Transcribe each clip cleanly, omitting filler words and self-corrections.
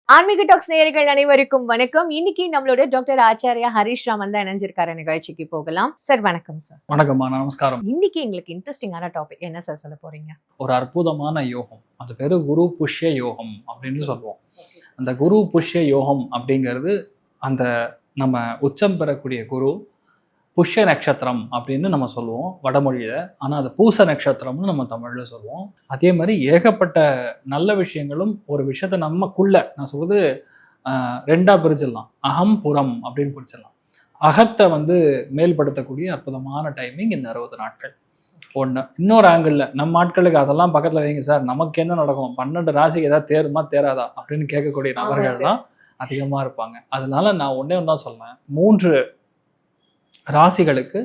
ஆன்மீக டாக்ஸ் நேயர்கள் அனைவருக்கும் வணக்கம். இன்னைக்கு நம்மளோட டாக்டர் ஆச்சாரியா ஹரிஷ் ராமன் தான் இணைஞ்சிருக்காரு. நிகழ்ச்சிக்கு போகலாம். சார் வணக்கம். சார் வணக்கம்மா, நமஸ்காரம். இன்னைக்கு எங்களுக்கு இன்ட்ரெஸ்டிங்கான டாபிக் என்ன சார் சொல்ல போறீங்க? ஒரு அற்புதமான யோகம், அது பேரு குரு புஷ்ய யோகம் அப்படின்னு சொல்லுவோம். அந்த குரு புஷ்ய யோகம் அப்படிங்கிறது அந்த நம்ம உச்சம் பெறக்கூடிய குரு புஷ்ய நட்சத்திரம் அப்படின்னு நம்ம சொல்லுவோம் வடமொழியில. ஆனால் அது பூச நட்சத்திரம்னு நம்ம தமிழ்ல சொல்லுவோம். அதே மாதிரி ஏகப்பட்ட நல்ல விஷயங்களும் ஒரு விஷயத்த நமக்குள்ள, நான் சொல்றது ரெண்டா பிரிச்சிடலாம். அகம் புறம் அப்படின்னு பிரிச்சிடலாம். அகத்தை மேல்படுத்தக்கூடிய அற்புதமான டைமிங் இந்த 60 நாட்கள். ஒன்று. இன்னொரு ஆங்கிளில் நம்ம ஆட்களுக்கு அதெல்லாம் பக்கத்தில் வைங்க சார், நமக்கு என்ன நடக்கும், 12 ராசிக்கு ஏதாவது தேருமா தேராதா அப்படின்னு கேட்கக்கூடிய நபர்கள் தான் அதிகமாக இருப்பாங்க. அதனால நான் ஒன்றே ஒன்று தான் சொல்லேன், 3 ராசிகளுக்கு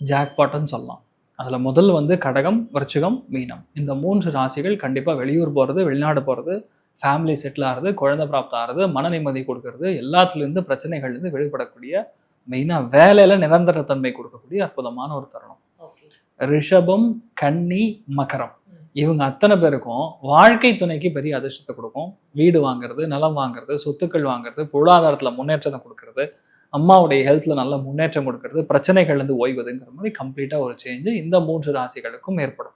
ஜாக்பாட்னு சொல்லலாம். அதில் முதல் கடகம், விருச்சிகம், மீனம். இந்த 3 ராசிகள் கண்டிப்பாக வெளியூர் போகிறது, வெளிநாடு போகிறது, ஃபேமிலி செட்டில் ஆகிறது, குழந்தை பிராப்தம் ஆகிறது, மன நிம்மதி கொடுக்கறது, எல்லாத்துலேருந்து பிரச்சனைகள்லேருந்து வெளிப்படக்கூடிய, மெயினாக வேலையில் நிரந்தரத்தன்மை கொடுக்கக்கூடிய அற்புதமான ஒரு தருணம். ரிஷபம், கன்னி, மகரம், இவங்க அத்தனை பேருக்கும் வாழ்க்கை துணைக்கு பெரிய அதிர்ஷ்டத்தை கொடுக்கும். வீடு வாங்குறது, நிலம் வாங்குறது, சொத்துக்கள் வாங்குறது, பொருளாதாரத்தில் முன்னேற்றத்தை கொடுக்கறது, அம்மாவுடைய ஹெல்த்தில் நல்ல முன்னேற்றம் கொடுக்கறது, பிரச்சனைகள்லேருந்து ஓய்வதுங்கிற மாதிரி கம்ப்ளீட்டாக ஒரு சேஞ்சு இந்த 3 ராசிகளுக்கும் ஏற்படும்.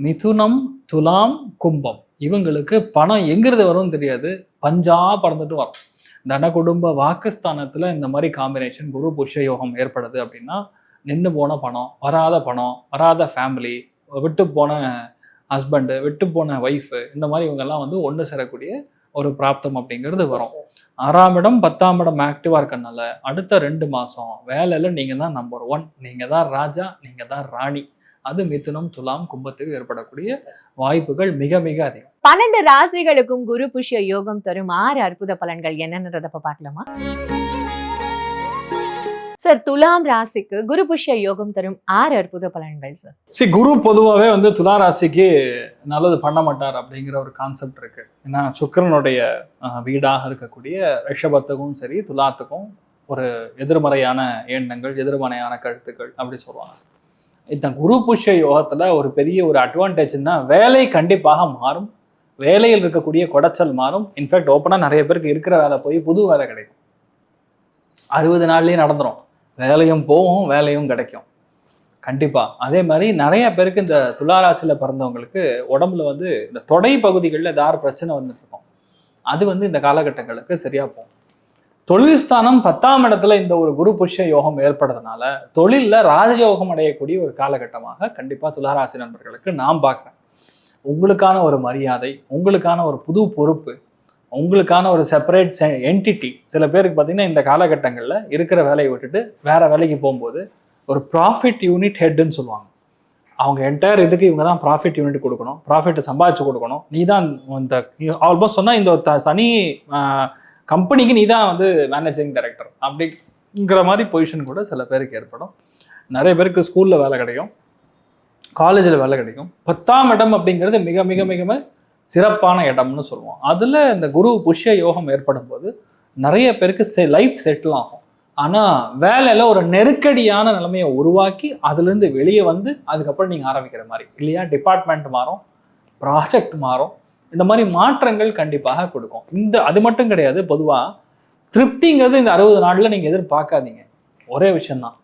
மிதுனம், துலாம், கும்பம், இவங்களுக்கு பணம் எங்கிறது வரும்னு தெரியாது, பஞ்சா பறந்துட்டு வரும். தன குடும்ப வாக்குஸ்தானத்தில் இந்த மாதிரி காம்பினேஷன் குரு புஷ்ய யோகம் ஏற்படுது அப்படின்னா, நின்று போன பணம், வராத ஃபேமிலி, விட்டு போன ஹஸ்பண்டு, விட்டு போன ஒய்ஃபு, இந்த மாதிரி இவங்கெல்லாம் ஒன்று சேரக்கூடிய ஒரு பிராப்தம் அப்படிங்கிறது வரும். 6ஆம் இடம் 10ஆம் இடம் ஆக்டிவாக இருக்கனால அடுத்த 2 மாதம் வேலையில் நீங்கள் தான் நம்பர் 1, நீங்கள் தான் ராஜா, நீங்கள் தான் ராணி. அது மிதுனம், துலாம், கும்பத்துக்கு ஏற்படக்கூடிய வாய்ப்புகள் மிக மிக அதிகம். 12 ராசிகளுக்கும் குரு புஷ்ய யோகம் தரும் 6 அற்புத பலன்கள் என்னன்றத பார்க்கலாமா சார்? துலாம் ராசிக்கு குரு புஷ்ய யோகம் தரும் 6 அற்புத பலன்கள் சார். குரு பொதுவாகவே துலா ராசிக்கு நல்லது பண்ண மாட்டார் அப்படிங்கிற ஒரு கான்செப்ட் இருக்கு. ஏன்னா சுக்கிரனுடைய வீடாக இருக்கக்கூடிய ரிஷபத்துக்கும் சரி துலாத்துக்கும் ஒரு எதிர்மறையான எண்ணங்கள், எதிர்மறையான கருத்துக்கள் அப்படி சொல்லுவாங்க. இந்த குரு புஷ்ய யோகத்துல ஒரு பெரிய ஒரு அட்வான்டேஜ்னா வேலை கண்டிப்பாக மாறும், வேலையில் இருக்கக்கூடிய குடைச்சல் மாறும். இன்ஃபேக்ட் ஓப்பனாக நிறைய பேருக்கு இருக்கிற வேலை போய் புது வேலை கிடைக்கும். 60 நாள்லயே நடந்துடும், வேலையும் போகும், வேலையும் கிடைக்கும் கண்டிப்பாக. அதே மாதிரி நிறைய பேருக்கு இந்த துளாராசியில் பிறந்தவங்களுக்கு உடம்புல இந்த தொடை பகுதிகளில் ஏதாவது பிரச்சனை வந்துருக்கும். அது இந்த காலகட்டங்களுக்கு சரியாக போகும். தொழில் ஸ்தானம் 10ஆம் இடத்துல இந்த ஒரு குரு புஷ்ய யோகம் ஏற்படுறதுனால தொழிலில் ராஜயோகம் அடையக்கூடிய ஒரு காலகட்டமாக கண்டிப்பாக துளாராசி நண்பர்களுக்கு நான் பார்க்குறேன். உங்களுக்கான ஒரு மரியாதை, உங்களுக்கான ஒரு புது பொறுப்பு, உங்களுக்கான ஒரு செப்பரேட் என்டிட்டி. சில பேருக்கு பார்த்தீங்கன்னா இந்த காலகட்டங்களில் இருக்கிற வேலையை விட்டுட்டு வேற வேலைக்கு போகும்போது ஒரு ப்ராஃபிட் யூனிட் ஹெட்னு சொல்லுவாங்க. அவங்க என்டையர் இதுக்கு இவங்க தான் ப்ராஃபிட் யூனிட் கொடுக்கணும், ப்ராஃபிட்டை சம்பாதிச்சு கொடுக்கணும். நீ தான் இந்த ஆல்மோஸ்ட் சொன்னால் இந்த சனி கம்பெனிக்கு நீ தான் மேனேஜிங் டைரக்டர் அப்படிங்கிற மாதிரி பொசிஷன் கூட சில பேருக்கு ஏற்படும். நிறைய பேருக்கு ஸ்கூலில் வேலை கிடைக்கும், காலேஜில் வேலை கிடைக்கும். 10ஆம் இடம் அப்படிங்கிறது மிக மிக மிக சிறப்பான இடம்னு சொல்லுவோம். அதில் இந்த குரு புஷ்ய யோகம் ஏற்படும் போது நிறைய பேருக்கு லைஃப் செட்டில் ஆகும். ஆனால் வேலையில் ஒரு நெருக்கடியான நிலைமையை உருவாக்கி அதுலேருந்து வெளியே அதுக்கப்புறம் நீங்கள் ஆரம்பிக்கிற மாதிரி இல்லையா, டிபார்ட்மெண்ட் மாறும், ப்ராஜெக்ட் மாறும், இந்த மாதிரி மாற்றங்கள் கண்டிப்பாக கொடுக்கும். அது மட்டும் கிடையாது, பொதுவாக திருப்திங்கிறது இந்த 60 நாளில் நீங்கள் எதிர்பார்க்காதீங்க. ஒரே விஷயம்தான்,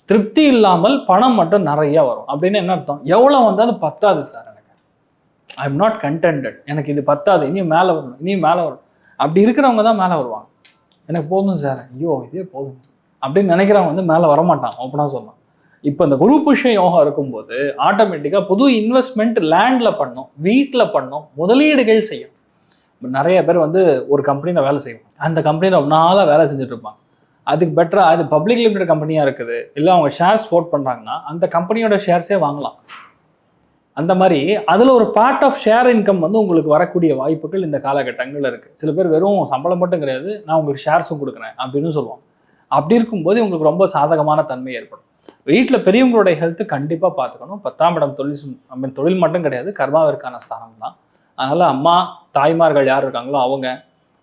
திருப்தி இல்லாமல் பணம் மட்டும் நிறையா வரும். அப்படின்னு என்ன அர்த்தம்? எவ்வளோ அது பத்தாது sir, I am not contented, எனக்கு இது பத்தாது, இனியும் மேலே வரணும், இனியும் மேலே வரணும். அப்படி இருக்கிறவங்க தான் மேலே வருவாங்க. எனக்கு போதும் சார், ஐயோ இதே போதும் அப்படின்னு நினைக்கிறவங்க மேலே வரமாட்டான். ஓப்பனாக சொல்லலாம். இப்போ இந்த குரு புஷ்ய யோகம் இருக்கும்போது ஆட்டோமேட்டிக்காக புது இன்வெஸ்ட்மெண்ட் லேண்டில் பண்ணணும், வீட்டில் பண்ணணும், முதலீடுகள் செய்யணும். நிறைய பேர் ஒரு கம்பெனியில் வேலை செய்வோம், அந்த கம்பெனியில் ரொம்ப நாளாக வேலை செஞ்சுட்டு இருப்பாங்க. அதுக்கு பெட்டராக அது பப்ளிக் லிமிடெட் கம்பெனியாக இருக்குது, இல்லை அவங்க ஷேர்ஸ் போட் பண்ணுறாங்கன்னா அந்த கம்பெனியோட ஷேர்ஸே வாங்கலாம். அந்த மாதிரி அதில் ஒரு பார்ட் ஆஃப் ஷேர் இன்கம் உங்களுக்கு வரக்கூடிய வாய்ப்புகள் இந்த காலகட்டங்களில் இருக்குது. சில பேர் வெறும் சம்பளம் மட்டும் கிடையாது, நான் உங்களுக்கு ஷேர்ஸும் கொடுக்குறேன் அப்படின்னு சொல்லுவாங்க. அப்படி இருக்கும்போது உங்களுக்கு ரொம்ப சாதகமான தன்மை ஏற்படும். வீட்டில் பெரியவங்களுடைய ஹெல்த்து கண்டிப்பாக பார்த்துக்கணும். 10ஆம் இடம் தொழில் மட்டும் கிடையாது, கர்மாவிற்கான ஸ்தானம் தான். அதனால் அம்மா தாய்மார்கள் யார் இருக்காங்களோ அவங்க,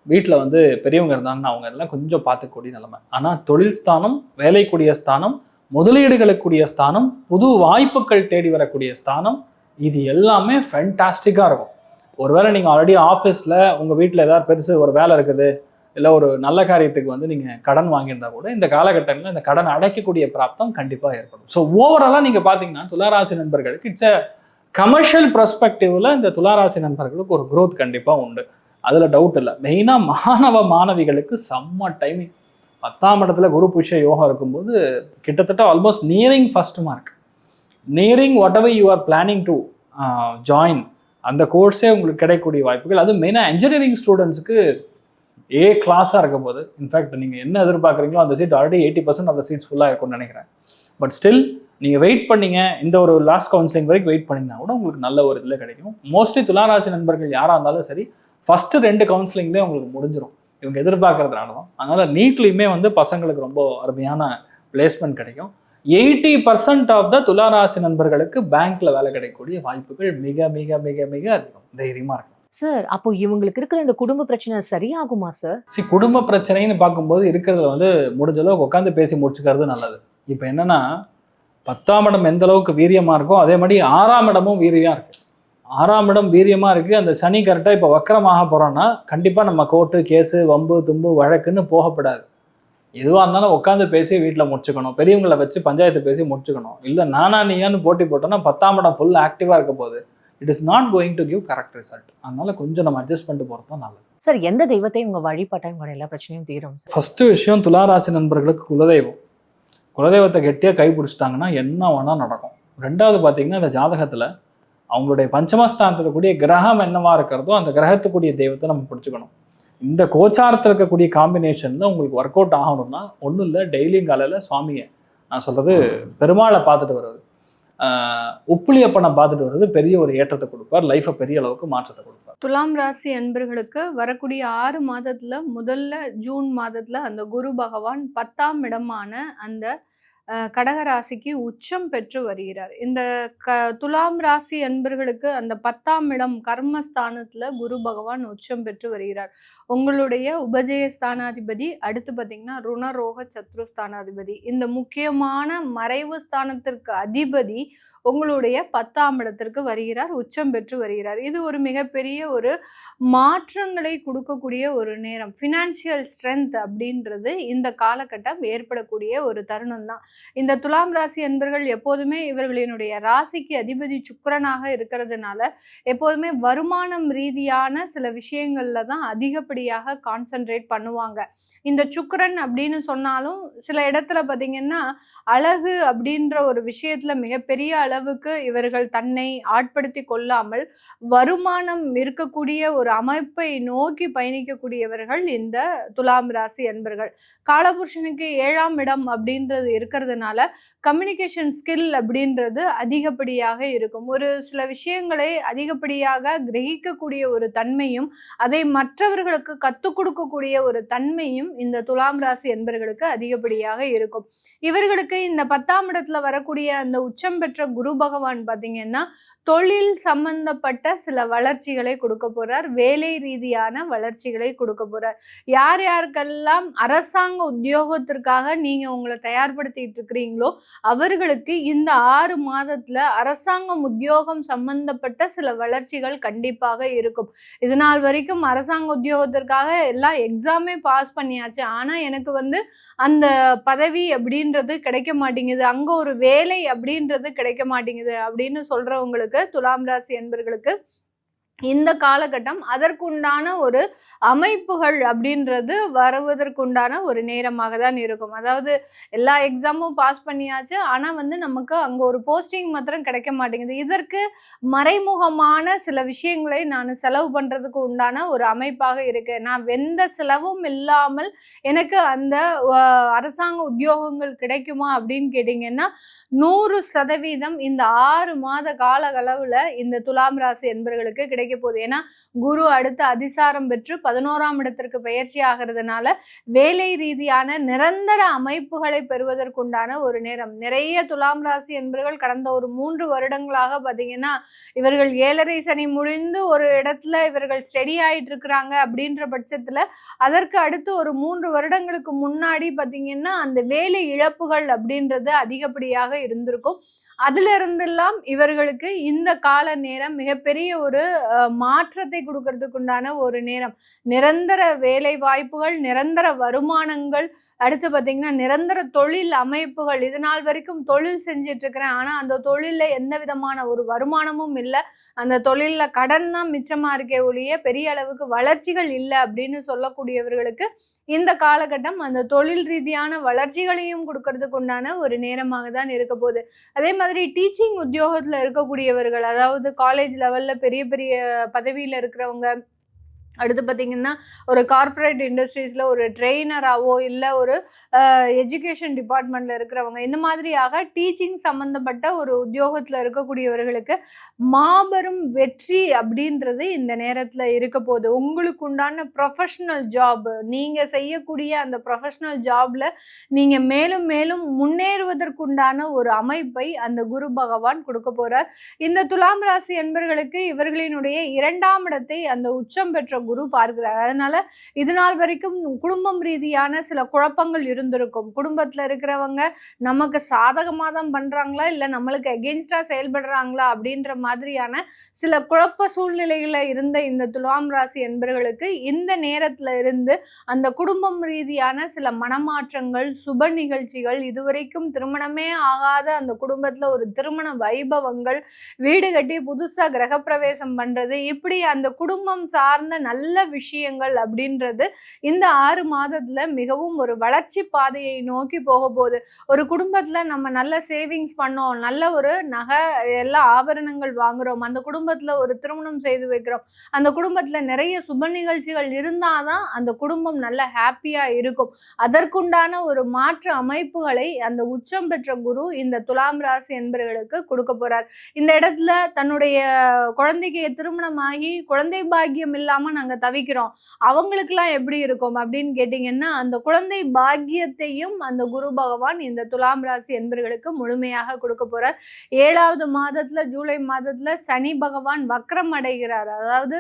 வீட்டில் பெரியவங்க இருந்தாங்கன்னா அவங்க எல்லாம் கொஞ்சம் பார்த்துக்கூடிய நிலைமை. ஆனால் தொழில் ஸ்தானம், வேலைக்கூடிய ஸ்தானம், முதலீடுகளுக்குரிய ஸ்தானம், புது வாய்ப்புகள் தேடி வரக்கூடிய ஸ்தானம், இது எல்லாமே ஃபேண்டாஸ்டிக்காக இருக்கும். ஒருவேளை நீங்கள் ஆல்ரெடி ஆஃபீஸில் உங்கள் வீட்டில் ஏதாவது பெருசு ஒரு வேலை இருக்குது, இல்லை ஒரு நல்ல காரியத்துக்கு வந்து நீங்கள் கடன் வாங்கியிருந்தா கூட இந்த காலகட்டங்களில் இந்த கடன் அடைக்கக்கூடிய பிராப்தம் கண்டிப்பாக ஏற்படும். ஸோ ஓவராலாக நீங்கள் பார்த்தீங்கன்னா துளாராசி நண்பர்களுக்கு இட்ஸ் அ கமர்ஷியல் பெர்ஸ்பெக்டிவ்ல இந்த துளாராசி நண்பர்களுக்கு ஒரு growth கண்டிப்பாக உண்டு, அதில் டவுட் இல்லை. மெயினாக மாணவிகளுக்கு செம்ம டைமிங். 10ஆம் இடத்துல குரு புஷ்ய யோகம் இருக்கும்போது கிட்டத்தட்ட almost nearing first mark, nearing what ever you are planning to join அந்த கோர்ஸே உங்களுக்கு கிடைக்கக்கூடிய வாய்ப்புகள். அது மெயினாக இன்ஜினியரிங் ஸ்டூடெண்ட்ஸுக்கு ஏ கிளாஸாக இருக்கும் போது, இன்ஃபேக்ட் நீங்கள் என்ன எதிர்பார்க்குறீங்களோ அந்த seat already 80% of the seats ஃபுல்லாக இருக்கும்னு நினைக்கிறேன். பட் ஸ்டில் நீங்கள் வெயிட் பண்ணீங்க, இந்த ஒரு லாஸ்ட் கவுன்சிலிங் வரைக்கும் வெயிட் பண்ணிங்கன்னா கூட உங்களுக்கு நல்ல ஒரு இதில் கிடைக்கும். மோஸ்ட்லி துளாராசி நண்பர்கள் யாராக இருந்தாலும் சரி, ஃபஸ்ட்டு 2 கவுன்சிலிங்லேயே உங்களுக்கு முடிஞ்சிடும், இவங்க எதிர்பார்க்கறதுனால தான். அதனால் நீட்லேயுமே வந்து பசங்களுக்கு ரொம்ப அருமையான பிளேஸ்மெண்ட் கிடைக்கும். 80% ஆஃப் த துளாராசி நண்பர்களுக்கு பேங்க்ல வேலை கிடைக்கக்கூடிய வாய்ப்புகள் மிக மிக மிக மிக அதிகம். தைரியமாக இருக்கும் சார். அப்போ இவங்களுக்கு இருக்கிற இந்த குடும்ப பிரச்சனை சரியாகுமா சார்? குடும்ப பிரச்சனைன்னு பார்க்கும்போது இருக்கிறதுல வந்து முடிஞ்ச அளவுக்கு உட்காந்து பேசி முடிச்சுக்கிறது நல்லது. இப்போ என்னன்னா 10ஆம் இடம் எந்த அளவுக்கு வீரியமாக இருக்கோ அதே மாதிரி 6ஆம் இடமும் வீரியம் இருக்கு. 6ஆம் இடம் வீரியமாக இருக்குது. அந்த சனி கரெக்டாக இப்போ வக்கரமாக போகிறோன்னா கண்டிப்பாக நம்ம கோர்ட்டு கேஸு வம்பு தும்பு வழக்குன்னு போகப்படாது. எதுவாக இருந்தாலும் உட்காந்து பேசி வீட்டில் முடிச்சுக்கணும், பெரியவங்களை வச்சு பஞ்சாயத்து பேசி முடிச்சுக்கணும். இல்லை நானா நீயான்னு போட்டி போட்டோன்னா 10ஆம் இடம் ஃபுல் ஆக்டிவாக இருக்க போது it is not going to give correct result. அதனால கொஞ்சம் நம்ம அட்ஜஸ்ட் பண்ணிட்டு போகிறது தான் நல்லது. சார், எந்த தெய்வத்தை இவங்க வழிபட்டா இவங்களோட எல்லா பிரச்சனையும் தீரும்? ஃபர்ஸ்ட் விஷயம், துளாராசி நண்பர்களுக்கு குலதெய்வம். குலதெய்வத்தை கெட்டியாக கை பிடிச்சிட்டாங்கன்னா என்ன வேணால் நடக்கும். 2வது பார்த்தீங்கன்னா இந்த ஜாதகத்தில் அவங்களுடைய பஞ்சமஸ்தானத்தில் கூடிய கிரகம் என்னவா இருக்கிறதோ அந்த கிரகத்துக்குரிய தெய்வத்தை நம்ம பிடிச்சிக்கணும். இந்த கோச்சாரத்தில் இருக்கக்கூடிய காம்பினேஷனில் உங்களுக்கு ஒர்க் அவுட் ஆகணும்னா ஒன்றும் இல்லை, டெய்லியும் காலையில் சுவாமியை, நான் சொல்கிறது பெருமாளை பார்த்துட்டு வருவது, உப்புளியப்பனை பார்த்துட்டு வருவது பெரிய ஒரு ஏற்றத்தை கொடுப்பார், லைஃப்பை பெரிய அளவுக்கு மாற்றத்தை கொடுப்பார். துலாம் ராசி அன்பர்களுக்கு வரக்கூடிய 6 மாதத்துல முதல்ல ஜூன் மாதத்துல அந்த குரு பகவான் 10ஆம் இடமான அந்த கடகராசிக்கு உச்சம் பெற்று வருகிறார். இந்த துலாம் ராசி அன்பர்களுக்கு அந்த 10ஆம் இடம் கர்மஸ்தானத்துல குரு பகவான் உச்சம் பெற்று வருகிறார். உங்களுடைய உபஜய ஸ்தானாதிபதி, அடுத்து பார்த்தீங்கன்னா ருணரோக சத்ருஸ்தானாதிபதி, இந்த முக்கியமான மறைவு ஸ்தானத்திற்கு அதிபதி உங்களுடைய 10ஆம் இடத்திற்கு வருகிறார், உச்சம் பெற்று வருகிறார். இது ஒரு மிகப்பெரிய ஒரு மாற்றங்களை கொடுக்கக்கூடிய ஒரு நேரம். ஃபினான்ஷியல் ஸ்ட்ரென்த் அப்படின்றது இந்த காலகட்டம் ஏற்படக்கூடிய ஒரு தருணம் தான். இந்த துலாம் ராசி அன்பர்கள் எப்போதுமே இவர்களினுடைய ராசிக்கு அதிபதி சுக்கிரனாக இருக்கிறதுனால எப்போதுமே வருமானம் ரீதியான சில விஷயங்கள்ல தான் அதிகப்படியாக கான்சென்ட்ரேட் பண்ணுவாங்க. இந்த சுக்கிரன் அப்படின்னு சொன்னாலும் சில இடத்துல பார்த்தீங்கன்னா அழகு அப்படின்ற ஒரு விஷயத்துல மிகப்பெரிய அளவுக்கு இவர்கள் தன்னை ஆட்படுத்தி கொள்ளாமல் வருமானம் இருக்கக்கூடிய ஒரு அமைப்பை நோக்கி பயணிக்கக்கூடியவர்கள் இந்த துலாம் ராசி அன்பர்கள். காலபுருஷனுக்கு 7ஆம் இடம் அப்படின்றது இருக்கிறதுனால கம்யூனிகேஷன் ஸ்கில் அப்படின்றது அதிகப்படியாக இருக்கும். ஒரு சில விஷயங்களை அதிகப்படியாக கிரகிக்கக்கூடிய ஒரு தன்மையும் அதை மற்றவர்களுக்கு கற்றுக் கொடுக்கக்கூடிய ஒரு தன்மையும் இந்த துலாம் ராசி அன்பர்களுக்கு அதிகப்படியாக இருக்கும். இவர்களுக்கு இந்த 10ஆம் இடத்துல வரக்கூடிய அந்த உச்சம் பெற்ற குரு பகவான் பார்த்தீங்கன்னா தொழில் சம்பந்தப்பட்ட சில வளர்ச்சிகளை கொடுக்க போறார், வேலை ரீதியான வளர்ச்சிகளை கொடுக்க போறார். யார் யாருக்கெல்லாம் அரசாங்க உத்தியோகத்திற்காக நீங்க உங்களை தயார்படுத்திட்டு இருக்கிறீங்களோ அவர்களுக்கு இந்த 6 மாதத்துல அரசாங்கம் உத்தியோகம் சம்பந்தப்பட்ட சில வளர்ச்சிகள் கண்டிப்பாக இருக்கும். இது நாள் வரைக்கும் அரசாங்க உத்தியோகத்திற்காக எல்லா எக்ஸாமே பாஸ் பண்ணியாச்சு, ஆனா எனக்கு அந்த பதவி அப்படின்றது கிடைக்க மாட்டேங்குது, அங்க ஒரு வேலை அப்படின்றது கிடைக்க மாட்டேங்குது அப்படின்னு சொல்றவங்களுக்கு, துலாம் ராசி அன்பர்களுக்கு இந்த காலகட்டம் அதற்குண்டான ஒரு அமைப்புகள் அப்படின்றது வருவதற்குண்டான ஒரு நேரமாக தான் இருக்கும். அதாவது எல்லா எக்ஸாமும் பாஸ் பண்ணியாச்சு, ஆனால் நமக்கு அங்கே ஒரு போஸ்டிங் மாத்திரம் கிடைக்க மாட்டேங்குது. இதற்கு மறைமுகமான சில விஷயங்களை நான் செலவு பண்ணுறதுக்கு உண்டான ஒரு அமைப்பாக இருக்கு. நான் எந்த செலவும் இல்லாமல் எனக்கு அந்த அரசாங்க உத்தியோகங்கள் கிடைக்குமா அப்படின்னு கேட்டிங்கன்னா 100% இந்த 6 மாத கால அளவில் இந்த துலாம் ராசி என்பவர்களுக்கு கிடைக்க போகுது. ஏன்னா குரு அடுத்து அதிசாரம் பெற்று 11ஆம் இடத்திற்கு பயிற்சி ஆகிறதுனால வேலை ரீதியான நிரந்தர அமைப்புகளை பெறுவதற்குண்டான ஒரு நேரம். நிறைய துலாம் ராசி என்பவர்கள் கடந்த ஒரு 3 வருடங்களாக பார்த்தீங்கன்னா இவர்கள் 7.5 சனி முடிந்து ஒரு இடத்துல இவர்கள் ஸ்டடி ஆயிட்டு இருக்கிறாங்க. அப்படின்ற பட்சத்துல அதற்கு அடுத்து ஒரு 3 வருடங்களுக்கு முன்னாடி பார்த்தீங்கன்னா அந்த வேலை இழப்புகள் அப்படின்றது அதிகப்படியாக இருந்திருக்கும். அதுல இருந்தெல்லாம் இவர்களுக்கு இந்த கால நேரம் மிகப்பெரிய ஒரு மாற்றத்தை கொடுக்கறதுக்கு உண்டான ஒரு நேரம். நிரந்தர வேலை வாய்ப்புகள், நிரந்தர வருமானங்கள், அடுத்து பார்த்தீங்கன்னா நிரந்தர தொழில் அமைப்புகள். இது நாள் வரைக்கும் தொழில் செஞ்சுட்டு இருக்கிறேன், ஆனா அந்த தொழில்ல எந்த விதமான ஒரு வருமானமும் இல்லை, அந்த தொழில்ல கடன் தான் மிச்சமா இருக்கே ஒழிய பெரிய அளவுக்கு வளர்ச்சிகள் இல்லை அப்படின்னு சொல்லக்கூடியவர்களுக்கு இந்த காலகட்டம் அந்த தொழில் ரீதியான வளர்ச்சிகளையும் கொடுக்கறதுக்கு உண்டான ஒரு நேரமாக தான் இருக்க போகுது. அதே மாதிரி டீச்சிங் உத்தியோகத்துல இருக்கக்கூடியவர்கள், அதாவது காலேஜ் லெவல்ல பெரிய பெரிய பதவியில இருக்கிறவங்க, அடுத்து பார்த்தீங்கன்னா ஒரு கார்ப்பரேட் இண்டஸ்ட்ரீஸில் ஒரு ட்ரெயினராகவோ இல்லை ஒரு எஜுகேஷன் டிபார்ட்மெண்ட்டில் இருக்கிறவங்க, இந்த மாதிரியாக டீச்சிங் சம்மந்தப்பட்ட ஒரு உத்தியோகத்தில் இருக்கக்கூடியவர்களுக்கு மாபெரும் வெற்றி அப்படின்றது இந்த நேரத்தில் இருக்க போகுது. உங்களுக்கு உண்டான ப்ரொஃபஷ்னல் ஜாப், நீங்கள் செய்யக்கூடிய அந்த ப்ரொஃபஷ்னல் ஜாபில் நீங்கள் மேலும் மேலும் முன்னேறுவதற்குண்டான ஒரு அமைப்பை அந்த குரு பகவான் கொடுக்க போகிறார். இந்த துலாம் ராசி என்பர்களுக்கு இவர்களினுடைய 2ஆம் இடத்தை அந்த உச்சம் பெற்ற குரு பார்க்கிறார். அதனால இது நாள் வரைக்கும் குடும்பம் ரீதியான சில குழப்பங்கள் இருந்திருக்கும். குடும்பத்துல இருக்கிறவங்க நமக்கு சாதகமா தான் பண்றாங்களா இல்ல நம்மளுக்கு எகெயின்ஸ்டா செயல்படுறாங்களா அப்படின்ற மாதிரியான சில குழப்ப சூழ்நிலையில இருந்த இந்த துலாம் ராசி என்பர்களுக்கு இந்த நேரத்துல இருந்து அந்த குடும்பம் ரீதியான சில மனமாற்றங்கள், சுப நிகழ்ச்சிகள், இதுவரைக்கும் திருமணமே ஆகாத அந்த குடும்பத்துல ஒரு திருமண வைபவங்கள், வீடு கட்டி புதுசா கிரகப்பிரவேசம் பண்றது, இப்படி அந்த குடும்பம் சார்ந்த நல்ல விஷயங்கள் அப்படின்றது இந்த 6 மாதத்துல மிகவும் ஒரு வளர்ச்சி பாதையை நோக்கி போக போகுது. ஒரு குடும்பத்துல நம்ம நல்ல சேவிங்ஸ் பண்ணோம், நல்ல ஒரு நகை எல்லா ஆபரணங்கள் வாங்குறோம், அந்த குடும்பத்துல ஒரு திருமணம் செய்து வைக்கிறோம், அந்த குடும்பத்துல நிறைய சுப நிகழ்ச்சிகள் இருந்தாதான் அந்த குடும்பம் நல்ல ஹாப்பியா இருக்கும். அதற்குண்டான ஒரு மாற்று அமைப்புகளை அந்த உச்சம் பெற்ற குரு இந்த துலாம் ராசி என்பவர்களுக்கு கொடுக்க போறார். இந்த இடத்துல தன்னுடைய குழந்தைக்கு திருமணமாகி குழந்தை பாக்கியம் இல்லாம நாங்க தவிக்கிறோம், அவங்களுக்கெல்லாம் எப்படி இருக்கும் அப்படின்னு கேட்டீங்கன்னா, அந்த குழந்தை பாக்கியத்தையும் அந்த குரு பகவான் இந்த துலாம் ராசி என்பவர்களுக்கு முழுமையாக கொடுக்க போறார். 7வது மாதத்துல ஜூலை மாதத்துல சனி பகவான் வக்ரம் அடைகிறார். அதாவது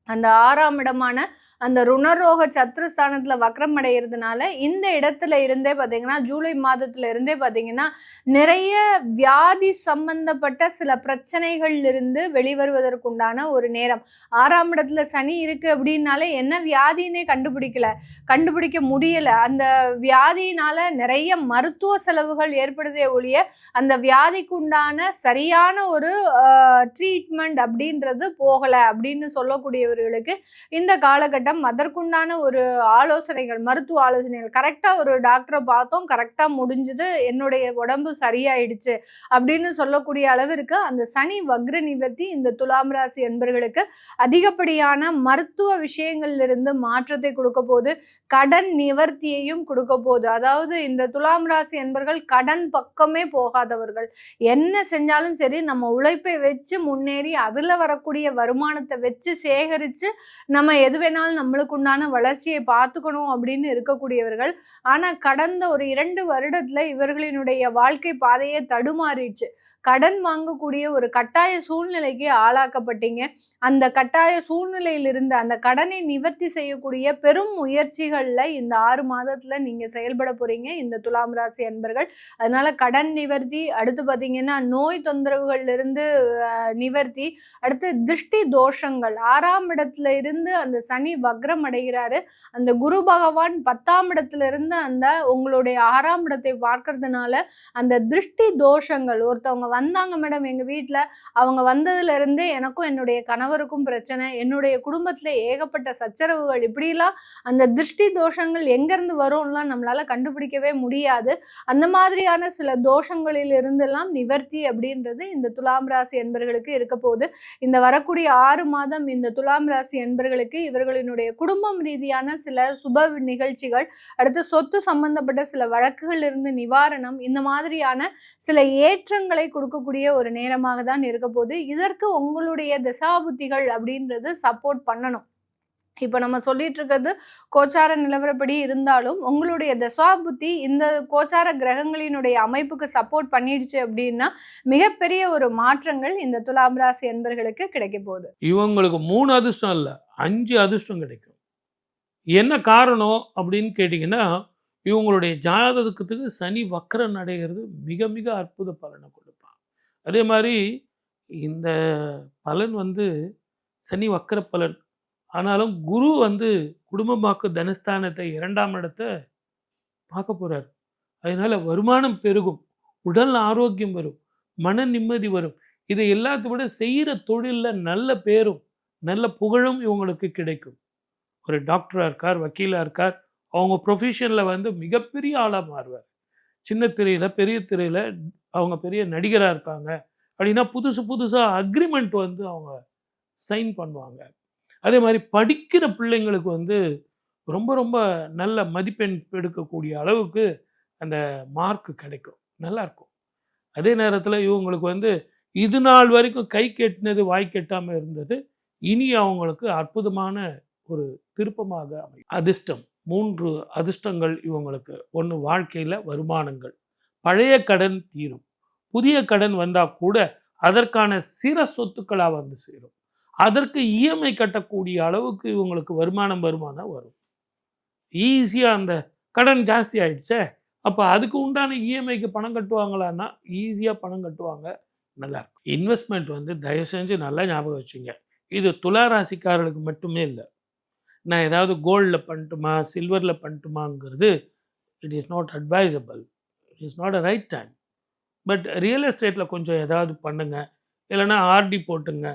அந்த 6ஆம் இடமான அந்த ருணரோக சத்ருஸ்தானத்துல வக்ரம் அடைகிறதுனால இந்த இடத்துல இருந்தே பார்த்தீங்கன்னா ஜூலை மாதத்துல இருந்தே பார்த்தீங்கன்னா நிறைய வியாதி சம்பந்தப்பட்ட சில பிரச்சனைகள் இருந்து வெளிவருவதற்குண்டான ஒரு நேரம். 6ஆம் இடத்துல சனி இருக்கு அப்படின்னாலே என்ன வியாதின்னே கண்டுபிடிக்க முடியல. அந்த வியாதியினால நிறைய மருத்துவ செலவுகள் ஏற்படுதே ஒழிய அந்த வியாதிக்கு உண்டான சரியான ஒரு ட்ரீட்மெண்ட் அப்படின்றது போகல அப்படின்னு சொல்லக்கூடியவர்களுக்கு இந்த காலகட்டம் அதற்குண்டான ஒரு ஆலோசனைகள், மருத்துவ ஆலோசனைகள், கரெக்டா ஒரு டாக்டரை பார்த்தோம், கரெக்டா முடிஞ்சது, என்னுடைய உடம்பு சரியாயிடுச்சு அப்படின்னு சொல்லக்கூடிய அளவிற்கு அந்த சனி வக்ர நிவர்த்தி இந்த துலாம் ராசி என்பர்களுக்கு அதிகப்படியான மருத்துவ விஷயங்கள்ல இருந்து மாற்றத்தை கொடுக்க போது, கடன் நிவர்த்தியையும் கொடுக்க போகுது. அதாவது இந்த துலாம் ராசி என்பர்கள் கடன் பக்கமே போகாதவர்கள், என்ன செஞ்சாலும் சரி நம்ம உழைப்பை வச்சு முன்னேறி அதுல வரக்கூடிய வருமானத்தை வச்சு சேகரிச்சு நம்ம எது வேணாலும் நம்மளுக்கு உண்டான வளர்ச்சியை பார்த்துக்கணும் அப்படின்னு இருக்கக்கூடியவர்கள். ஆனா கடந்த ஒரு 2 வருடத்துல இவர்களினுடைய வாழ்க்கை பாதையே தடுமாறிடுச்சு. கடன் வாங்கக்கூடிய ஒரு கட்டாய சூழ்நிலைக்கு ஆளாக்கப்பட்டீங்க. அந்த கட்டாய சூழ்நிலையிலிருந்து அந்த கடனை நிவர்த்தி செய்யக்கூடிய பெரும் முயற்சிகள்ல இந்த 6 மாதத்துல நீங்க செயல்பட போறீங்க இந்த துலாம் ராசி அன்பர்கள். அதனால கடன் நிவர்த்தி, அடுத்து பாத்தீங்கன்னா நோய் தொந்தரவுகள்ல இருந்து நிவர்த்தி, அடுத்து திருஷ்டி தோஷங்கள், 6ஆம் இடத்துல இருந்து அந்த சனி வக்ரம் அடைகிறாரு. அந்த குரு பகவான் 10ஆம் இடத்துல இருந்து அந்த உங்களுடைய 6ஆம் இடத்தை பார்க்கறதுனால அந்த திருஷ்டி தோஷங்கள், ஒருத்தவங்க வந்தாங்க மேடம் எங்க வீட்டுல, அவங்க வந்ததுல இருந்தே எனக்கும் என்னுடைய கணவருக்கும் பிரச்சனை, என்னுடைய குடும்பத்துல ஏகப்பட்ட சச்சரவுகள், இப்படிலாம் அந்த திருஷ்டி தோஷங்கள் எங்க இருந்து வரும்லாம் நம்மளால கண்டுபிடிக்கவே முடியாது. அந்த மாதிரியான சில தோஷங்களில் இருந்தெல்லாம் நிவர்த்தி அப்படின்றது இந்த துலாம் ராசி என்பர்களுக்கு இருக்க போகுது. இந்த வரக்கூடிய 6 மாதம் இந்த துலாம் ராசி என்பர்களுக்கு இவர்களினுடைய குடும்பம் ரீதியான சில சுப நிகழ்ச்சிகள், அடுத்து சொத்து சம்பந்தப்பட்ட சில வழக்குகள் இருந்து நிவாரணம், இந்த மாதிரியான சில ஏற்றங்களை கொடுக்கக்கூடிய ஒரு நேரமாக தான் இருக்க போகுது. இதற்கு உங்களுடைய தசாபுத்திகள் அப்படின்றது சப்போர்ட் பண்ணணும். இப்போ நம்ம சொல்லிட்டு இருக்கிறது கோச்சார நிலவரப்படி இருந்தாலும் உங்களுடைய தசாபுத்தி இந்த கோச்சார கிரகங்களினுடைய அமைப்புக்கு சப்போர்ட் பண்ணிடுச்சு அப்படின்னா மிகப்பெரிய ஒரு மாற்றங்கள் இந்த துலாம் ராசி என்பர்களுக்கு கிடைக்க போகுது. இவங்களுக்கு 3 அதிர்ஷ்டம் இல்லை, 5 அதிர்ஷ்டம் கிடைக்கும். என்ன காரணம் அப்படின்னு கேட்டிங்கன்னா, இவங்களுடைய ஜாதகத்துக்கு சனி வக்ரம் அடைகிறது மிக மிக அற்புத பலனை கொடுப்பான். அதே மாதிரி இந்த பலன் வந்து சனி வக்கர பலன். ஆனாலும் குரு வந்து குடும்பமாக்கு தனஸ்தானத்தை 2ஆம் இடத்த பார்க்க போறாரு. அதனால வருமானம் பெருகும், உடல் ஆரோக்கியம் வரும், மன நிம்மதி வரும். இதை எல்லாத்த விட செய்கிற தொழிலில் நல்ல பேரும் நல்ல புகழும் இவங்களுக்கு கிடைக்கும். ஒரு டாக்டராக இருக்கார், வக்கீலாக இருக்கார், அவங்க ப்ரொஃபஷனில் வந்து மிகப்பெரிய ஆளாக மாறுவார். சின்ன திரையில் பெரிய திரையில் அவங்க பெரிய நடிகராக இருக்காங்க அப்படின்னா புதுசாக அக்ரிமெண்ட் வந்து அவங்க சைன் பண்ணுவாங்க. அதே மாதிரி படிக்கிற பிள்ளைங்களுக்கு வந்து ரொம்ப ரொம்ப நல்ல மதிப்பெண் எடுக்கக்கூடிய அளவுக்கு அந்த மார்க் கிடைக்கும், நல்லாயிருக்கும். அதே நேரத்தில் இவங்களுக்கு வந்து இது நாள் வரைக்கும் கை கெட்டினது வாய் கெட்டாமல் இருந்தது, இனி அவங்களுக்கு அற்புதமான ஒரு திருப்பமாக அமையும். அதிர்ஷ்டம் 3 அதிர்ஷ்டங்கள் இவங்களுக்கு. 1 வாழ்க்கையில் வருமானங்கள், பழைய கடன் தீரும், புதிய கடன் வந்தால் கூட அதற்கான சிற சொத்துக்களாக வந்து சேரும், அதற்கு இஎம்ஐ கட்டக்கூடிய அளவுக்கு இவங்களுக்கு வருமானம் வரும். ஈஸியாக அந்த கடன் ஜாஸ்தி ஆயிடுச்சே, அப்போ அதுக்கு உண்டான இஎம்ஐக்கு பணம் கட்டுவாங்களான்னா ஈஸியாக பணம் கட்டுவாங்க, நல்லாயிருக்கும். இன்வெஸ்ட்மெண்ட் வந்து தயவு செஞ்சு நல்லா ஞாபகம் வச்சுங்க. இது துலா ராசிக்காரர்களுக்கு மட்டுமே இல்லை. நான் ஏதாவது கோல்டில் பண்ணட்டுமா சில்வரில் பண்ணட்டுமாங்கிறது it is not advisable, it is not a right time. But real எஸ்டேட்டில் கொஞ்சம் ஏதாவது பண்ணுங்கள், இல்லைன்னா ஆர்டி போட்டுங்க,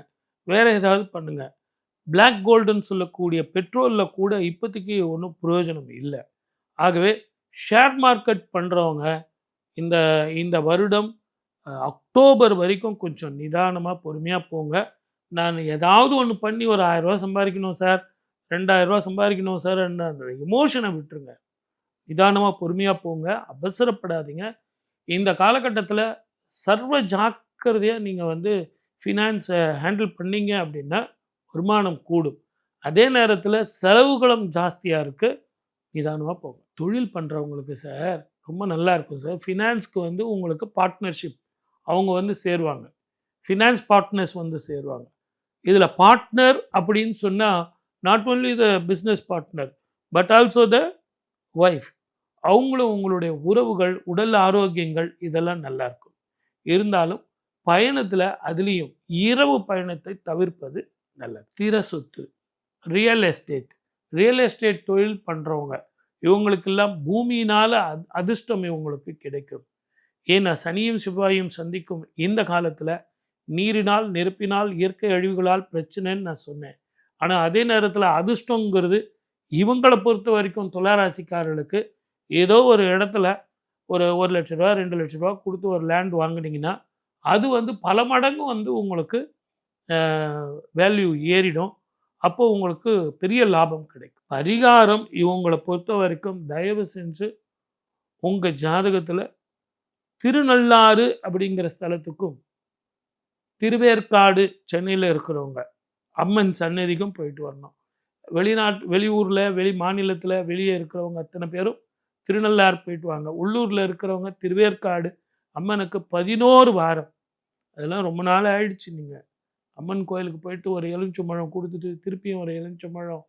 வேறு ஏதாவது பண்ணுங்கள். பிளாக் கோல்டுன்னு சொல்லக்கூடிய பெட்ரோலில் கூட இப்போதைக்கு ஒன்றும் பிரயோஜனம் இல்லை. ஆகவே ஷேர் மார்க்கெட் பண்ணுறவங்க இந்த இந்த வருடம் அக்டோபர் வரைக்கும் கொஞ்சம் நிதானமாக பொறுமையாக போங்க. நான் ஏதாவது ஒன்று பண்ணி ஒரு 1000 ரூபா சம்பாதிக்கணும் சார், 2000 ரூபா சம்பாதிக்கணும் சார், அந்த எமோஷனை விட்டுருங்க. நிதானமாக பொறுமையாக போங்க, அவசரப்படாதீங்க. இந்த காலகட்டத்தில் சர்வ ஜாக்கிரதையாக நீங்கள் வந்து ஃபினான்ஸை ஹேண்டில் பண்ணீங்க அப்படின்னா வருமானம் கூடும். அதே நேரத்தில் செலவுகளும் ஜாஸ்தியாக இருக்குது, நிதானமாக போகும். தொழில் பண்ணுறவங்களுக்கு சார் ரொம்ப நல்லா இருக்கும் சார். ஃபினான்ஸ்க்கு வந்து உங்களுக்கு பார்ட்னர்ஷிப் அவங்க வந்து சேருவாங்க, ஃபினான்ஸ் பார்ட்னர்ஸ் வந்து சேருவாங்க. இதில் பார்ட்னர் அப்படின்னு சொன்னால் not only the business partner but also the wife. அவங்களும் உங்களுடைய உறவுகள், உடல் ஆரோக்கியங்கள் இதெல்லாம் நல்லாயிருக்கும். இருந்தாலும் பயணத்தில் அதுலேயும் இரவு பயணத்தை தவிர்ப்பது நல்லது. ஸ்திர சொத்து, ரியல் எஸ்டேட் தொழில் பண்ணுறவங்க இவங்களுக்கெல்லாம் பூமியினால் அதிர்ஷ்டம் இவங்களுக்கு கிடைக்கும். ஏன்னா சனியும் செவ்வாயும் சந்திக்கும் இந்த காலத்தில் நீரினால், நெருப்பினால், இயற்கை அழிவுகளால் பிரச்சனைன்னு நான் சொன்னேன். ஆனால் அதே நேரத்தில் அதிர்ஷ்டங்கிறது இவங்களை பொறுத்த வரைக்கும் துளாராசிக்காரர்களுக்கு ஏதோ ஒரு இடத்துல ஒரு 1 லட்ச ரூபா 2 லட்ச ரூபா கொடுத்து ஒரு லேண்ட் வாங்கினீங்கன்னா அது வந்து பல மடங்கு வந்து உங்களுக்கு வேல்யூ ஏறிடும். அப்போ உங்களுக்கு பெரிய லாபம் கிடைக்கும். பரிகாரம் இவங்களை பொறுத்த வரைக்கும் தயவு செஞ்சு உங்கள் ஜாதகத்தில் திருநள்ளாறு அப்படிங்கிற ஸ்தலத்துக்கும் திருவேற்காடு சென்னையில் இருக்கிறவங்க அம்மன் சன்னதிக்கும் போயிட்டு வரணும். வெளியூரில் வெளி மாநிலத்தில் வெளியே இருக்கிறவங்க அத்தனை பேரும் திருநள்ளாறு போயிட்டு வாங்க. உள்ளூரில் இருக்கிறவங்க திருவேற்காடு அம்மனுக்கு 11 வாரம், அதெல்லாம் ரொம்ப நாள் ஆயிடுச்சு. நீங்கள் அம்மன் கோயிலுக்கு போயிட்டு ஒரு எலுமிச்சம்பழம் கொடுத்துட்டு திருப்பியும் ஒரு எலுமிச்சம்பழம்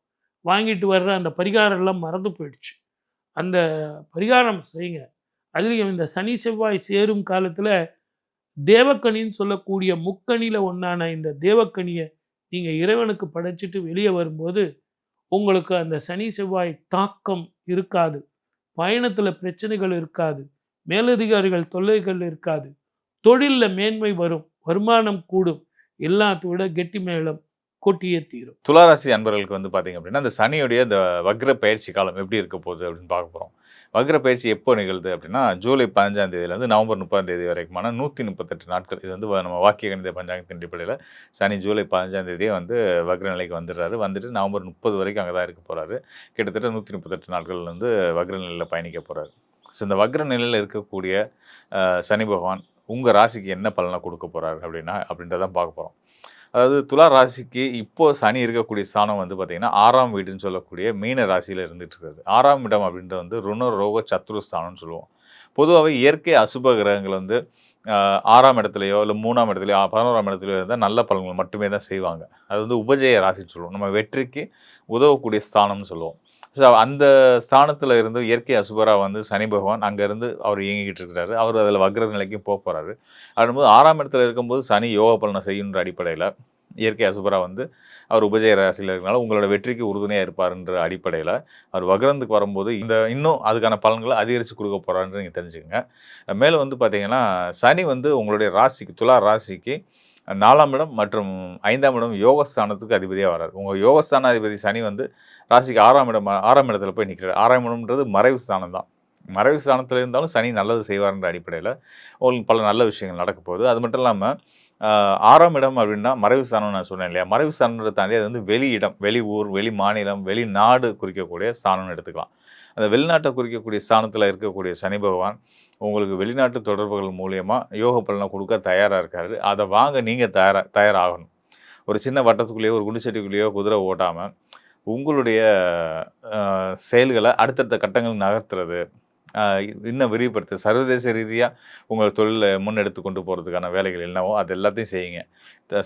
வாங்கிட்டு வர்ற அந்த பரிகாரம்லாம் மறந்து போயிடுச்சு. அந்த பரிகாரம் செய்யுங்க. அதுலேயும் இந்த சனி செவ்வாய் சேரும் காலத்தில் தேவக்கனின்னு சொல்லக்கூடிய முக்கணியில் ஒன்றான இந்த தேவக்கனியை நீங்கள் இறைவனுக்கு படைச்சிட்டு வெளியே வரும்போது உங்களுக்கு அந்த சனி செவ்வாய் தாக்கம் இருக்காது, பயணத்தில் பிரச்சனைகள் இருக்காது, மேலதிகாரிகள் தொல்லைகள் இருக்காது, தொழிலில் மேன்மை வரும், வருமானம் கூடும், எல்லாத்த விட கெட்டி மேளம் கொட்டியே தீரும். துளாராசி அன்பர்களுக்கு வந்து பார்த்தீங்க அப்படின்னா அந்த சனியுடைய இந்த வக்ர பயிற்சி காலம் எப்படி இருக்க போகுது அப்படின்னு பார்க்க போகிறோம். வக்ர பயிற்சி எப்போ நிகழ்து அப்படின்னா ஜூலை 15ஆம் தேதியிலேருந்து நவம்பர் 30ஆம் தேதி வரைக்குமான 138 நாட்கள். இது வந்து நம்ம வாக்கிய கணித பஞ்சாங்கத்தின் அடிப்படையில் சனி ஜூலை 15ஆம் தேதியே வந்து வக்ர நிலைக்கு வந்துடுறாரு. வந்துட்டு நவம்பர் 30 வரைக்கும் அங்கே தான் இருக்க போகிறாரு. கிட்டத்தட்ட 138 நாட்கள் வந்து வக்ர நிலையில் பயணிக்க போகிறாரு. ஸோ இந்த வக்ர நிலையில் இருக்கக்கூடிய சனி பகவான் உங்கள் ராசிக்கு என்ன பலனை கொடுக்க போகிறாரு அப்படின்றதான் பார்க்க போகிறோம். அதாவது துலா ராசிக்கு இப்போது சனி இருக்கக்கூடிய ஸ்தானம் வந்து பார்த்திங்கன்னா 6ஆம் வீடுன்னு சொல்லக்கூடிய மீன ராசியில் இருந்துகிட்டு இருக்காது. 6ஆம் இடம் அப்படின்றது வந்து ருண ரோக சத்ரு ஸ்தானம்னு சொல்லுவோம். பொதுவாகவே இயற்கை அசுப கிரகங்கள் வந்து 6ஆம் இடத்துலையோ இல்லை 3ஆம் இடத்துலையோ 11ஆம் இடத்துலையோ இருந்தால் நல்ல பலன்கள் மட்டுமே தான் செய்வாங்க. அது வந்து உபஜய ராசின்னு சொல்லுவோம். நம்ம வெற்றிக்கு உதவக்கூடிய ஸ்தானம்னு சொல்லுவோம். ஸோ அந்த ஸ்தானத்துல இருந்து இயற்கை அசுபரா வந்து சனி பகவான் அங்கேருந்து அவர் இயங்கிக்கிட்டு இருக்கிறாரு. அவர் அதில் வக்ர நிலைக்கும் போறாரு. அப்படிங்கும்போது 6ஆம் இடத்துல இருக்கும்போது சனி யோக பலனை செய்யுன்ற அடிப்படையில இயற்கை அசுபரா வந்து அவர் உபஜய ராசியில இருக்கனால உங்களோட வெற்றிக்கு உறுதுணையா இருப்பாருன்ற அடிப்படையில, அவர் வக்ரத்துக்கு வரும்போது இன்னும் அதுக்கான பலன்கள அதிகரிச்சு குடுக்க போறாருன்னு நீங்க தெரிஞ்சுக்கங்க. மேலும் வந்து பார்த்தீங்கன்னா, சனி வந்து உங்களுடைய ராசிக்கு துலா ராசிக்கு 4ஆம் இடம் மற்றும் 5ஆம் இடம் யோகஸ்தானத்துக்கு அதிபதியா வராரு. உங்க யோகஸ்தான அதிபதி சனி வந்து ராசிக்கு 6ஆம் இடத்துல போய் நிக்கிறாரு. 6ஆம் இடம்ன்றது மறைவு ஸ்தானம் தான். மறைவு ஸ்தானத்துல இருந்தாலும் சனி நல்லது செய்வார்ன்ற அடிப்படையில, உங்களுக்கு பல நல்ல விஷயங்கள் நடக்க போகுது. அது மட்டும் இல்லாம, 6ஆம் இடம் அப்படின்னா மறைவு ஸ்தானம்னு நான் சொன்னேன் இல்லையா? மறைவு ஸ்தானம்ன்றத தாண்டி அது வந்து வெளி இடம், வெளி ஊர், வெளி மாநிலம், வெளிநாடு குறிக்கக்கூடிய ஸ்தானம்னு எடுத்துக்கலாம். அந்த வெளிநாட்டை குறிக்கக்கூடிய ஸ்தானத்துல இருக்கக்கூடிய சனி பகவான், உங்களுக்கு வெளிநாட்டு தொடர்புகள் மூலியமா யோக பலன குடுக்க தயாரா இருக்காரு. அத வாங்க நீங்க தயாராகணும். ஒரு சின்ன வட்டத்துக்குள்ளேயோ, ஒரு குண்டு சட்டிக்குள்ளேயோ குதிரை ஓட்டாம, உங்களுடைய செயல்கள அடுத்தடுத்த கட்டங்களுக்கு நகர்த்துறது, இன்னும் விரிவுபடுத்து சர்வதேச ரீதியா உங்க தொழில முன்னெடுத்து கொண்டு போறதுக்கான வேலைகள் என்னவோ, அது எல்லாத்தையும் செய்யுங்க.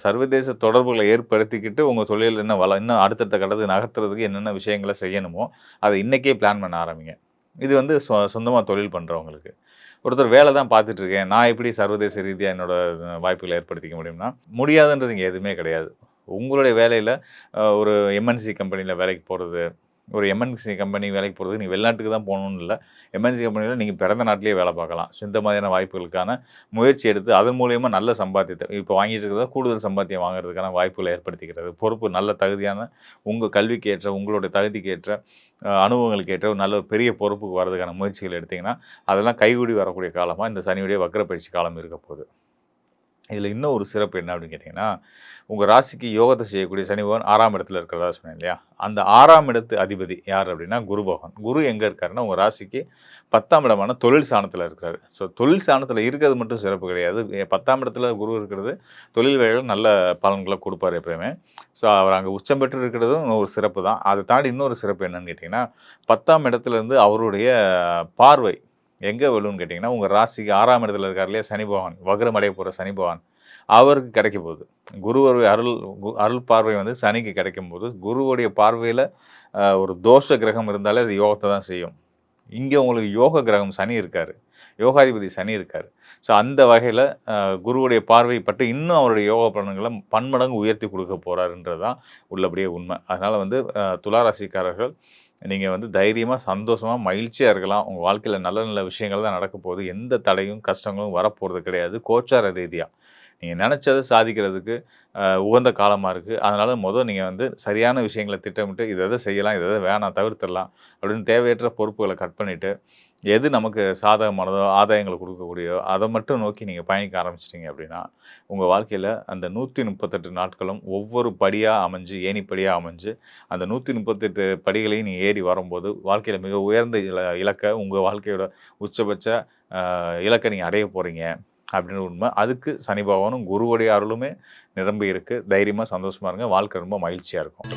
சர்வதேச தொடர்புகள ஏற்படுத்திக்கிட்டு, உங்க தொழில் இன்னும் அடுத்தடுத்த கட்டத்துக்கு நகர்த்துறதுக்கு என்னென்ன விஷயங்கள செய்யணுமோ, அத இன்னைக்கே பிளான் பண்ண ஆரம்பிங்க. இது வந்து சொந்தமா தொழில் பண்றவங்களுக்கு. ஒருத்தர் வேலை தான் பார்த்துட்டு இருக்கேன். நான் எப்படி சர்வதேச ரீதியா என்னோட வாய்ப்புகள ஏற்படுத்திக்க முடியும்னா, முடியாதுன்றது இங்க எதுவுமே கிடையாது. உங்களுடைய வேலையில ஒரு எம்என்சி கம்பெனில வேலைக்கு போறது, ஒரு எம்என்சி கம்பெனி வேலைக்கு போறதுக்கு நீங்க வெளிநாட்டுக்கு தான் போகணும்னு இல்ல. எம்என்சி கம்பெனில நீங்க பிறந்த நாட்டிலேயே வேலை பார்க்கலாம். ஸோ இந்த மாதிரியான வாய்ப்புகளுக்கான முயற்சி எடுத்து, அதன் மூலியமா நல்ல சம்பாத்தியத்த இப்போ வாங்கிட்டு இருக்கிறத கூடுதல் சம்பாத்தியம் வாங்குறதுக்கான வாய்ப்புகள ஏற்படுத்திக்கிறது. பொறுப்பு நல்ல தகுதியான உங்க கல்விக்கு ஏற்ற, உங்களுடைய தகுதிக்கு ஏற்ற, அனுபவங்களுக்கு ஏற்ற ஒரு நல்ல பெரிய பொறுப்புக்கு வரதுக்கான முயற்சிகள் எடுத்தீங்கன்னா, அதெல்லாம் கைகூடி வரக்கூடிய காலமா இந்த சனியுடைய வக்ர பயிற்சி காலம் இருக்க போகுது. இதில இன்னும் ஒரு சிறப்பு என்ன அப்படின்னு கேட்டீங்கன்னா, உங்க ராசிக்கு யோகத்த செய்யக்கூடிய சனி பகவான் 6ஆம் இடத்துல இருக்கிறதா சொன்னேன் இல்லையா? அந்த 6ஆம் இடத்து அதிபதி யார் அப்படின்னா குரு பகவான். குரு எங்க இருக்காருன்னா, உங்க ராசிக்கு 10ஆம் இடமான தொழில் ஸ்தானத்துல இருக்காரு. ஸோ தொழில் ஸ்தானத்துல இருக்கிறது மட்டும் சிறப்பு கிடையாது. 10ஆம் இடத்துல குரு இருக்கிறது தொழில் வேலையில நல்ல பலன்கள குடுப்பாரு எப்பயுமே. ஸோ அவர் அங்க உச்சம் பெற்று இருக்கிறதும் ஒரு சிறப்பு தான். அத தாண்டி இன்னொரு சிறப்பு என்னன்னு கேட்டீங்கன்னா, 10ஆம் இடத்துலருந்து அவருடைய பார்வை எங்க விழும்ன்னு கேட்டீங்கன்னா, உங்க ராசிக்கு 6ஆம் இடத்துல இருக்காரு இல்லையா சனி பகவான், வக்ரம் அடைய போற சனி பகவான், அவருக்கு கிடைக்க போகுது. குருவுடைய அருள் பார்வை வந்து சனிக்கு கிடைக்கும்போது, குருவுடைய பார்வையில ஒரு தோஷ கிரகம் இருந்தாலே அது யோகத்த தான் செய்யும். இங்க உங்களுக்கு யோக கிரகம் சனி இருக்காரு. யோகாதிபதி சனி இருக்காரு. ஸோ அந்த வகையில குருவுடைய பார்வை பட்டு இன்னும் அவருடைய யோக பலன்கள பன்மடங்கு உயர்த்தி குடுக்க போறாருன்றது தான் உள்ளபடியே உண்மை. அதனால வந்து துலா ராசிக்காரர்கள் நீங்க வந்து தைரியமா, சந்தோஷமா, மகிழ்ச்சியா இருக்கலாம். உங்க வாழ்க்கையில நல்ல நல்ல விஷயங்கள் தான் நடக்க போகுது. எந்த தடையும், கஷ்டங்களும் வரப்போறது கிடையாது. கோச்சார ரீதியா. நீங்க நெனச்சத சாதிக்கிறதுக்கு உகந்த காலமா இருக்கு. அதனால நீங்க வந்து சரியான விஷயங்கள திட்டமிட்டு, இத எத செய்யலாம், இத எத வேணாம் தவிர்த்துறலாம் அப்படின்னு தேவையற்ற பொறுப்புகள கட் பண்ணிட்டு, எது நமக்கு சாதகமானதோ, ஆதாயங்கள குடுக்கக்கூடியதோ, அத மட்டும் நோக்கி நீங்க பயணிக்க ஆரம்பிச்சுட்டீங்க அப்படின்னா, உங்க வாழ்க்கையில அந்த 138 நாட்களும் ஒவ்வொரு படியா அமைஞ்சு, ஏணிப்படியா அமைஞ்சு, அந்த 138 படிகளையும் நீங்க ஏறி வரும்போது, வாழ்க்கையில மிக உயர்ந்த இலக்க உங்க வாழ்க்கையோட உச்சபட்ச இலக்க நீங்க அடைய போறீங்க. அப்படின்னு உண்மை. அதுக்கு சனி பகவானும் குருவுடைய அருளுமே நிரம்பி இருக்கு. தைரியமா, சந்தோஷமா இருங்க. வாழ்க்கை ரொம்ப மகிழ்ச்சியா இருக்கும்.